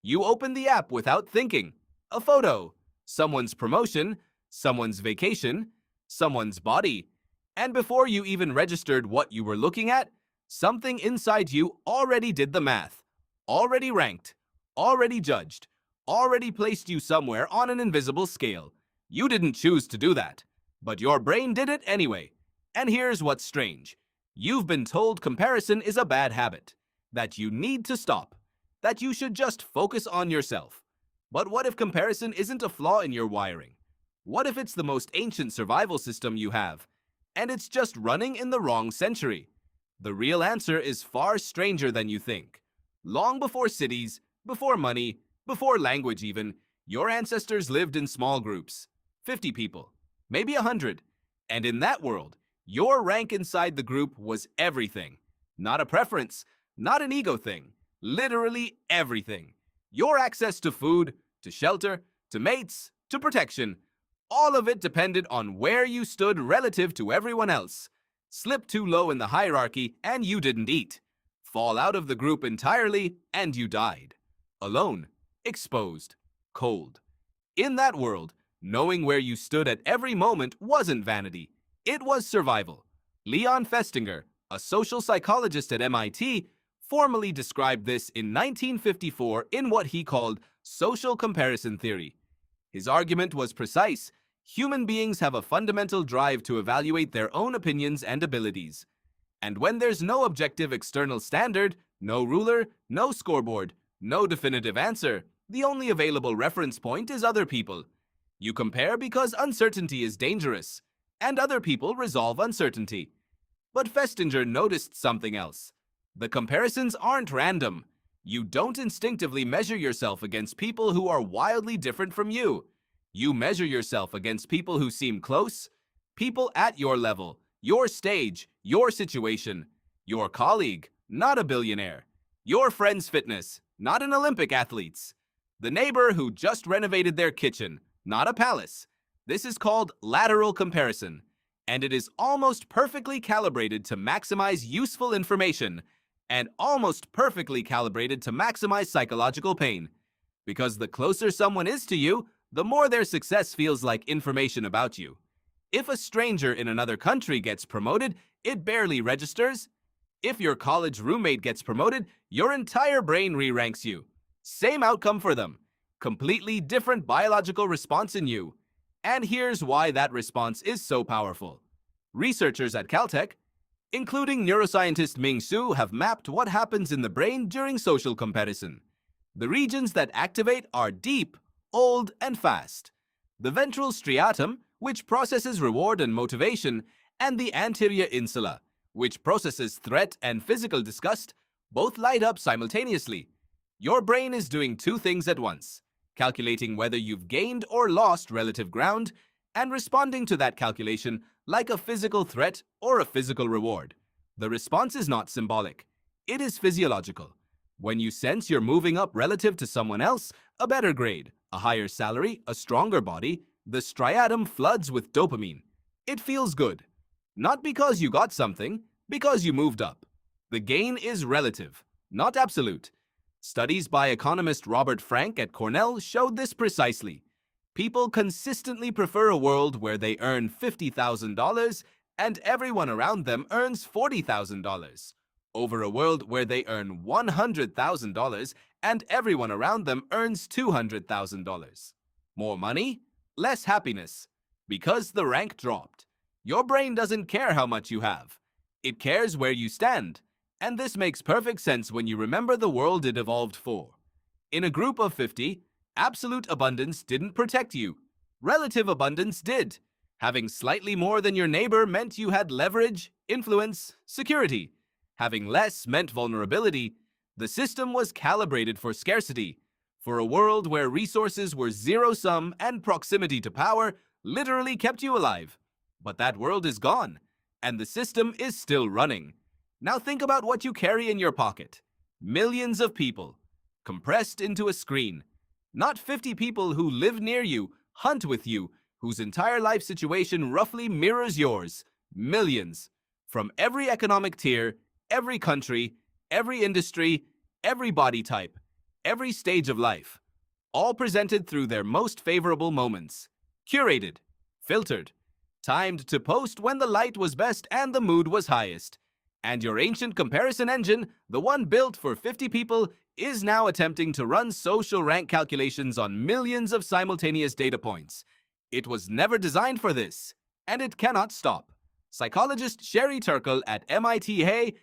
You open the app without thinking. A photo, someone's promotion, someone's vacation, someone's body. And before you even registered what you were looking at, something inside you already did the math, already ranked, already judged, already placed you somewhere on an invisible scale. You didn't choose to do that, but your brain did it anyway. And here's what's strange. You've been told comparison is a bad habit, that you need to stop, that you should just focus on yourself. But what if comparison isn't a flaw in your wiring? What if it's the most ancient survival system you have, and it's just running in the wrong century? The real answer is far stranger than you think. Long before cities, before money, before language even, your ancestors lived in small groups, 50 people, maybe 100. And in that world, your rank inside the group was everything. Not a preference, not an ego thing, literally everything. Your access to food, to shelter, to mates, to protection, all of it depended on where you stood relative to everyone else. Slip too low in the hierarchy and you didn't eat. Fall out of the group entirely and you died. Alone, exposed, cold. In that world, knowing where you stood at every moment wasn't vanity. It was survival. Leon Festinger, a social psychologist at MIT, formally described this in 1954 in what he called social comparison theory. His argument was precise. Human beings have a fundamental drive to evaluate their own opinions and abilities. And when there's no objective external standard, no ruler, no scoreboard, no definitive answer, the only available reference point is other people. You compare because uncertainty is dangerous, and other people resolve uncertainty. But Festinger noticed something else. The comparisons aren't random. You don't instinctively measure yourself against people who are wildly different from you. You measure yourself against people who seem close, people at your level, your stage, your situation, your colleague, not a billionaire, your friend's fitness, not an Olympic athlete's, the neighbor who just renovated their kitchen, not a palace. This is called lateral comparison, and it is almost perfectly calibrated to maximize useful information and almost perfectly calibrated to maximize psychological pain. Because the closer someone is to you, the more their success feels like information about you. If a stranger in another country gets promoted, it barely registers. If your college roommate gets promoted, your entire brain re-ranks you. Same outcome for them. Completely different biological response in you. And here's why that response is so powerful. Researchers at Caltech, including neuroscientist Ming Su, have mapped what happens in the brain during social comparison. The regions that activate are deep, old, and fast. The ventral striatum, which processes reward and motivation, and the anterior insula, which processes threat and physical disgust, both light up simultaneously. Your brain is doing two things at once, calculating whether you've gained or lost relative ground, and responding to that calculation like a physical threat or a physical reward. The response is not symbolic. It is physiological. When you sense you're moving up relative to someone else, a better grade, a higher salary, a stronger body, the striatum floods with dopamine. It feels good. Not because you got something, because you moved up. The gain is relative, not absolute. Studies by economist Robert Frank at Cornell showed this precisely. People consistently prefer a world where they earn $50,000 and everyone around them earns $40,000, over a world where they earn $100,000 and everyone around them earns $200,000. More money, less happiness, because the rank dropped. Your brain doesn't care how much you have. It cares where you stand. And this makes perfect sense when you remember the world it evolved for. In a group of 50, absolute abundance didn't protect you. Relative abundance did. Having slightly more than your neighbor meant you had leverage, influence, security. Having less meant vulnerability. The system was calibrated for scarcity, for a world where resources were zero-sum and proximity to power literally kept you alive. But that world is gone, and the system is still running. Now think about what you carry in your pocket. Millions of people, compressed into a screen. Not 50 people who live near you, hunt with you, whose entire life situation roughly mirrors yours. Millions. From every economic tier, every country, every industry, every body type. every stage of life, all presented through their most favorable moments, curated, filtered, timed to post when the light was best and the mood was highest. And your ancient comparison engine, the one built for 50 people, is now attempting to run social rank calculations on millions of simultaneous data points. It was never designed for this, and it cannot stop. Psychologist Sherry Turkle at MIT. Hey,